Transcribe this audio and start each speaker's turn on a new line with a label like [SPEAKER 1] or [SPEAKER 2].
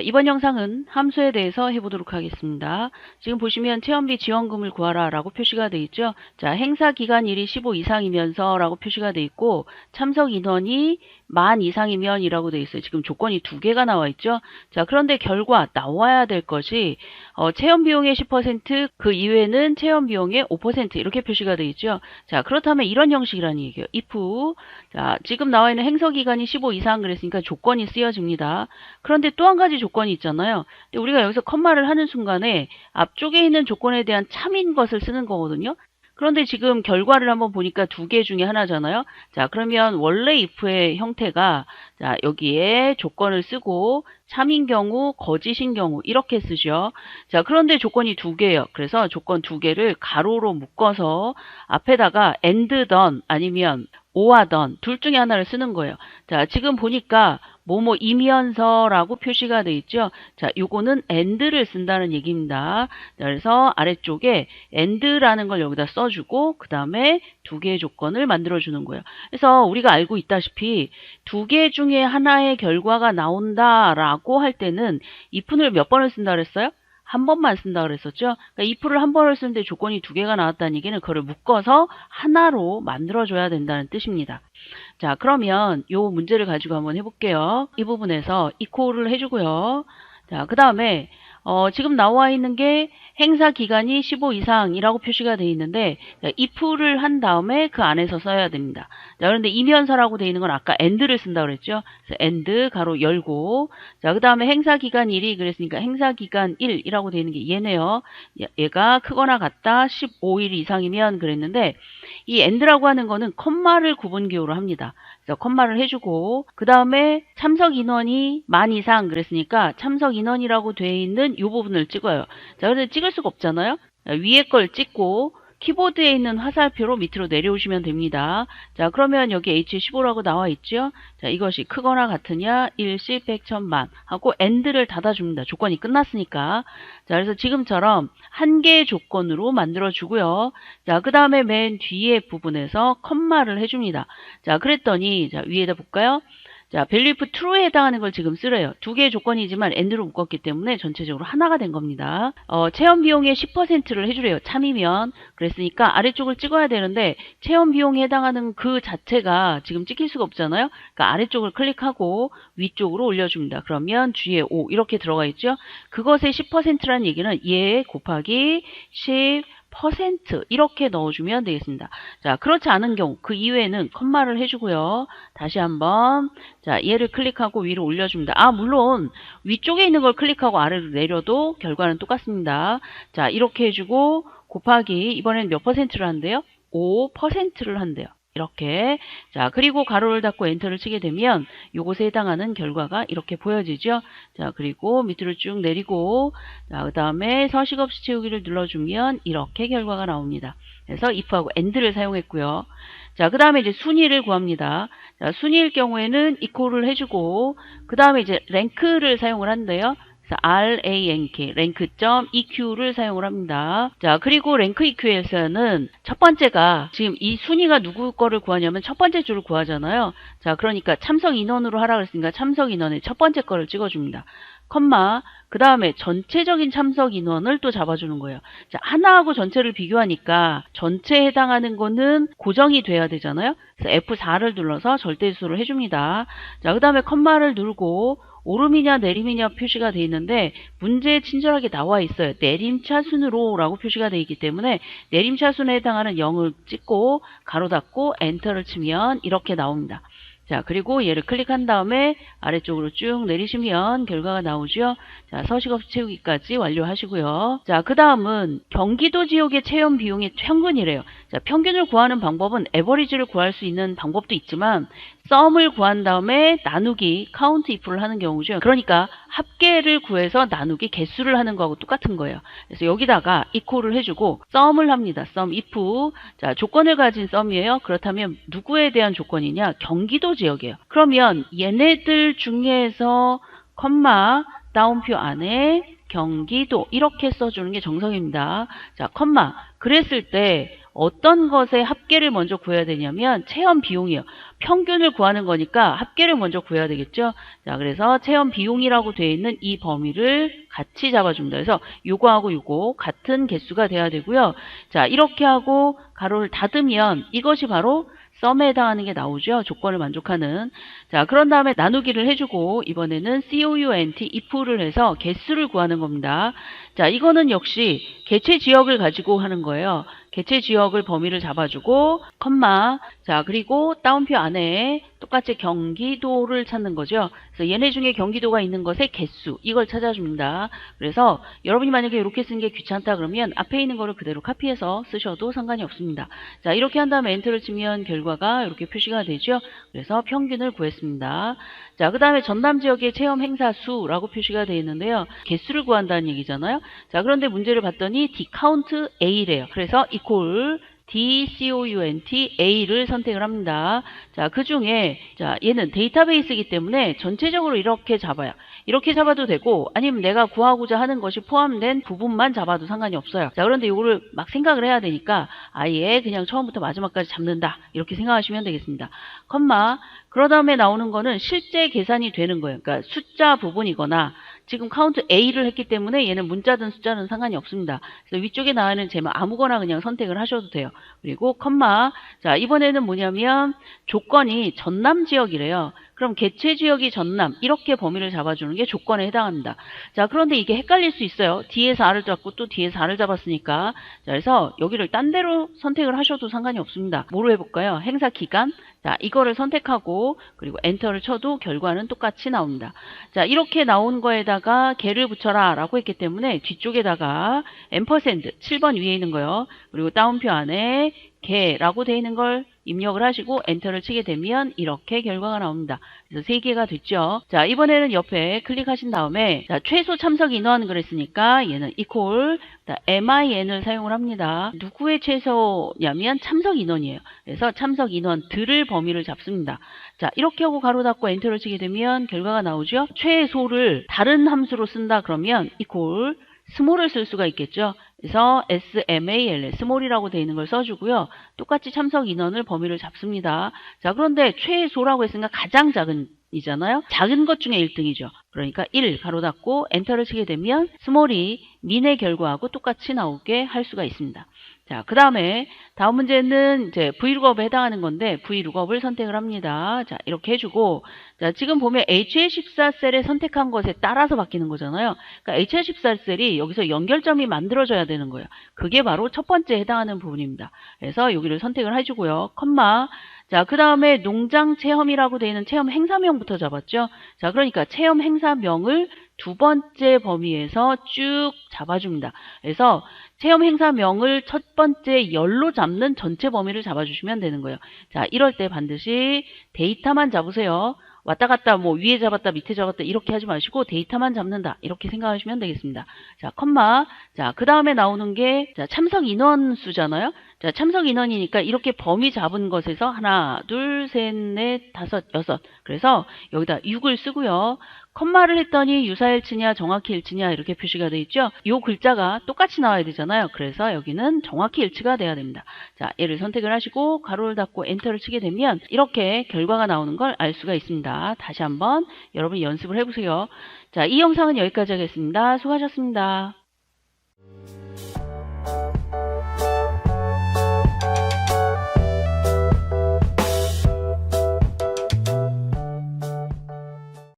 [SPEAKER 1] 이번 영상은 함수에 대해서 해보도록 하겠습니다. 지금 보시면 체험비 지원금을 구하라 라고 표시가 되어 있죠. 자, 행사 기간일이 15 이상이면서 라고 표시가 되어 있고 참석 인원이 10,000 이상이면 이라고 되어 있어요. 지금 조건이 두 개가 나와 있죠. 자, 그런데 결과 나와야 될 것이 체험비용의 10%, 그 이외에는 체험비용의 5% 이렇게 표시가 되어 있죠. 자, 그렇다면 이런 형식이라는 얘기예요. if 자, 지금 나와 있는 행사 기간이 15 이상 그랬으니까 조건이 쓰여집니다. 그런데 또 한 가지 조건이 있잖아요. 근데 우리가 여기서 컴마를 하는 순간에 앞쪽에 있는 조건에 대한 참인 것을 쓰는 거거든요. 그런데 지금 결과를 한번 보니까 두 개 중에 하나잖아요. 자, 그러면 원래 if의 형태가 자, 여기에 조건을 쓰고 참인 경우, 거짓인 경우 이렇게 쓰죠. 자, 그런데 조건이 두 개예요. 그래서 조건 두 개를 가로로 묶어서 앞에다가 and done 아니면 or와 done 둘 중에 하나를 쓰는 거예요. 자, 지금 보니까 뭐뭐이면서라고 표시가 되어 있죠. 자, 요거는 and를 쓴다는 얘기입니다. 그래서 아래쪽에 and라는 걸 여기다 써주고 그 다음에 두 개의 조건을 만들어주는 거예요. 그래서 우리가 알고 있다시피 두 개 중에 하나의 결과가 나온다라고 할 때는 if를 몇 번을 쓴다 그랬어요? 한 번만 쓴다 그랬었죠. 그러니까 if를 한 번을 쓰는데 조건이 두 개가 나왔다는 얘기는 그걸 묶어서 하나로 만들어줘야 된다는 뜻입니다. 자, 그러면 요 문제를 가지고 한번 해볼게요. 이 부분에서 equal을 해주고요. 자, 그 다음에 지금 나와 있는 게 행사 기간이 15 이상이라고 표시가 되어 있는데 if를 한 다음에 그 안에서 써야 됩니다. 자, 그런데 이면서라고 되어 있는 건 아까 and를 쓴다고 그랬죠. 그래서 and 가로 열고 자, 그 다음에 행사 기간 1이 그랬으니까 행사 기간 1이라고 되어 있는 게 얘네요. 얘가 크거나 같다 15일 이상이면 그랬는데 이 and라고 하는 거는 컴마를 구분 기호로 합니다. 그래서 컴마를 해주고 그 다음에 참석 인원이 10,000 이상 그랬으니까 참석 인원이라고 되어 있는 이 부분을 찍어요. 자, 그런데 찍을 수가 없잖아요. 위에 걸 찍고 키보드에 있는 화살표로 밑으로 내려오시면 됩니다. 자, 그러면 여기 H15라고 나와 있죠. 자, 이것이 크거나 같으냐 1, 10, 100, 1000만 하고 AND를 닫아줍니다. 조건이 끝났으니까. 자, 그래서 지금처럼 한 개의 조건으로 만들어주고요. 자, 그 다음에 맨 뒤에 부분에서 컴마를 해줍니다. 자, 그랬더니 자, 위에다 볼까요? 자, value if true에 해당하는 걸 지금 쓰래요. 두 개의 조건이지만 and로 묶었기 때문에 전체적으로 하나가 된 겁니다. 체험 비용의 10%를 해주래요. 참이면. 그랬으니까 아래쪽을 찍어야 되는데 체험 비용에 해당하는 그 자체가 지금 찍힐 수가 없잖아요. 그러니까 아래쪽을 클릭하고 위쪽으로 올려줍니다. 그러면 뒤에 5 이렇게 들어가 있죠. 그것의 10%라는 얘기는 얘 곱하기 10% 이렇게 넣어주면 되겠습니다. 자, 그렇지 않은 경우 그 이외에는 컴마를 해주고요. 다시 한번 자, 얘를 클릭하고 위로 올려줍니다. 아, 물론 위쪽에 있는 걸 클릭하고 아래로 내려도 결과는 똑같습니다. 자, 이렇게 해주고 곱하기 이번엔 몇 퍼센트를 한대요? 5%를 한대요. 이렇게 자, 그리고 가로를 닫고 엔터를 치게 되면 요것에 해당하는 결과가 이렇게 보여지죠. 자, 그리고 밑으로 쭉 내리고 자, 그 다음에 서식 없이 채우기를 눌러주면 이렇게 결과가 나옵니다. 그래서 if하고 and를 사용했고요. 자, 그 다음에 이제 순위를 구합니다. 자, 순위일 경우에는 equal을 해주고 그 다음에 이제 랭크를 사용을 한대요. 그래서 rank, rank.eq를 사용을 합니다. 자, 그리고 rank eq에서는 첫 번째가 지금 이 순위가 누구 거를 구하냐면 첫 번째 줄을 구하잖아요. 자, 그러니까 참석 인원으로 하라 그랬으니까 참석 인원의 첫 번째 거를 찍어줍니다. 컴마, 그 다음에 전체적인 참석 인원을 또 잡아주는 거예요. 자, 하나하고 전체를 비교하니까 전체에 해당하는 거는 고정이 돼야 되잖아요. 그래서 F4를 눌러서 절대수를 해줍니다. 자, 그 다음에 컴마를 누르고 오름이냐 내림이냐 표시가 되어 있는데 문제에 친절하게 나와 있어요. 내림차순으로 라고 표시가 되어 있기 때문에 내림차순에 해당하는 0을 찍고 가로 닫고 엔터를 치면 이렇게 나옵니다. 자, 그리고 얘를 클릭한 다음에 아래쪽으로 쭉 내리시면 결과가 나오죠. 자, 서식 없이 채우기까지 완료하시고요. 자, 그 다음은 경기도 지역의 체험 비용의 평균이래요. 자, 평균을 구하는 방법은 에버리지를 구할 수 있는 방법도 있지만 썸을 구한 다음에 나누기 카운트 if를 하는 경우죠. 그러니까 합계를 구해서 나누기 개수를 하는 거하고 똑같은 거예요. 그래서 여기다가 equal을 해주고 썸을 합니다. sum if. 자, 조건을 가진 썸이에요. 그렇다면 누구에 대한 조건이냐? 경기도 지역이에요. 그러면 얘네들 중에서 컴마 다운표 안에 경기도 이렇게 써주는 게 정석입니다. 자, 컴마 그랬을 때 어떤 것의 합계를 먼저 구해야 되냐면 체험 비용이에요. 평균을 구하는 거니까 합계를 먼저 구해야 되겠죠. 자, 그래서 체험 비용이라고 되어 있는 이 범위를 같이 잡아줍니다. 그래서 요거하고 요거 같은 개수가 돼야 되고요. 자, 이렇게 하고 가로를 닫으면 이것이 바로 썸에 해당하는 게 나오죠. 조건을 만족하는. 자, 그런 다음에 나누기를 해주고 이번에는 count if를 해서 개수를 구하는 겁니다. 자, 이거는 역시 개체 지역을 가지고 하는 거예요. 개체 지역을 범위를 잡아주고 컴마, 자, 그리고 따옴표 안에 똑같이 경기도를 찾는 거죠. 그래서 얘네 중에 경기도가 있는 것의 개수, 이걸 찾아줍니다. 그래서 여러분이 만약에 이렇게 쓰는 게 귀찮다 그러면 앞에 있는 거를 그대로 카피해서 쓰셔도 상관이 없습니다. 자, 이렇게 한 다음에 엔터를 치면 결과가 이렇게 표시가 되죠. 그래서 평균을 구했습니다. 자, 그 다음에 전남 지역의 체험 행사 수라고 표시가 되어 있는데요. 개수를 구한다는 얘기잖아요. 자, 그런데 문제를 봤더니 dcount a래요. 그래서 equal dcount a를 선택을 합니다. 자, 그 중에 자, 얘는 데이터베이스이기 때문에 전체적으로 이렇게 잡아요. 이렇게 잡아도 되고 아니면 내가 구하고자 하는 것이 포함된 부분만 잡아도 상관이 없어요. 자, 그런데 이거를 막 생각을 해야 되니까 아예 그냥 처음부터 마지막까지 잡는다. 이렇게 생각하시면 되겠습니다. 컴마, 그러 다음에 나오는 거는 실제 계산이 되는 거예요. 그러니까 숫자 부분이거나 지금 카운트 A를 했기 때문에 얘는 문자든 숫자는 상관이 없습니다. 그래서 위쪽에 나와 있는 제목 아무거나 그냥 선택을 하셔도 돼요. 그리고 컴마, 자, 이번에는 뭐냐면 조건이 전남 지역이래요. 그럼 개체 지역이 전남 이렇게 범위를 잡아주는 게 조건에 해당합니다. 자, 그런데 이게 헷갈릴 수 있어요. 뒤에서 R을 잡고 또 뒤에서 R을 잡았으니까. 자, 그래서 여기를 딴 데로 선택을 하셔도 상관이 없습니다. 뭐로 해볼까요? 행사 기간. 자, 이거를 선택하고 그리고 엔터를 쳐도 결과는 똑같이 나옵니다. 자, 이렇게 나온 거에다가 개를 붙여라 라고 했기 때문에 뒤쪽에다가 앰퍼샌드 7번 위에 있는 거요. 그리고 따옴표 안에 개라고 되어 있는 걸 입력을 하시고 엔터를 치게 되면 이렇게 결과가 나옵니다. 그래서 3개가 됐죠. 자, 이번에는 옆에 클릭하신 다음에 자, 최소 참석 인원 그랬으니까 얘는 equal min을 사용을 합니다. 누구의 최소냐면 참석 인원이에요. 그래서 참석 인원들을 범위를 잡습니다. 자, 이렇게 하고 가로 닫고 엔터를 치게 되면 결과가 나오죠. 최소를 다른 함수로 쓴다 그러면 equal 스몰을 쓸 수가 있겠죠. 그래서 SMAL, 스몰이라고 되어 있는 걸 써주고요. 똑같이 참석 인원을 범위를 잡습니다. 자, 그런데 최소라고 했으니까 가장 작은 이잖아요. 작은 것 중에 1등이죠. 그러니까 1 가로 닫고 엔터를 치게 되면 스몰이 민의 결과하고 똑같이 나오게 할 수가 있습니다. 자, 그 다음에 다음 문제는 이제 VLOOKUP에 해당하는 건데 VLOOKUP을 선택을 합니다. 자, 이렇게 해주고 자, 지금 보면 HL14 셀에 선택한 것에 따라서 바뀌는 거잖아요. 그러니까 HL14 셀이 여기서 연결점이 만들어져야 되는 거예요. 그게 바로 첫 번째 해당하는 부분입니다. 그래서 여기를 선택을 해주고요. 컴마. 자, 그 다음에 농장 체험이라고 되어 있는 체험 행사명부터 잡았죠. 자, 그러니까 체험 행사명을 두 번째 범위에서 쭉 잡아줍니다. 그래서 체험 행사명을 첫 번째 열로 잡는 전체 범위를 잡아주시면 되는 거예요. 자, 이럴 때 반드시 데이터만 잡으세요. 왔다 갔다 뭐 위에 잡았다 밑에 잡았다 이렇게 하지 마시고 데이터만 잡는다 이렇게 생각하시면 되겠습니다. 자, 컴마. 자, 그 다음에 나오는 게 자, 참석 인원 수잖아요. 자, 참석 인원이니까 이렇게 범위 잡은 것에서 하나, 둘, 셋, 넷, 다섯, 여섯. 그래서 여기다 6을 쓰고요. 컴마를 했더니 유사일치냐 정확히 일치냐 이렇게 표시가 되어 있죠. 이 글자가 똑같이 나와야 되잖아요. 그래서 여기는 정확히 일치가 돼야 됩니다. 자, 얘를 선택을 하시고 가로를 닫고 엔터를 치게 되면 이렇게 결과가 나오는 걸 알 수가 있습니다. 다시 한번 여러분이 연습을 해보세요. 자, 이 영상은 여기까지 하겠습니다. 수고하셨습니다.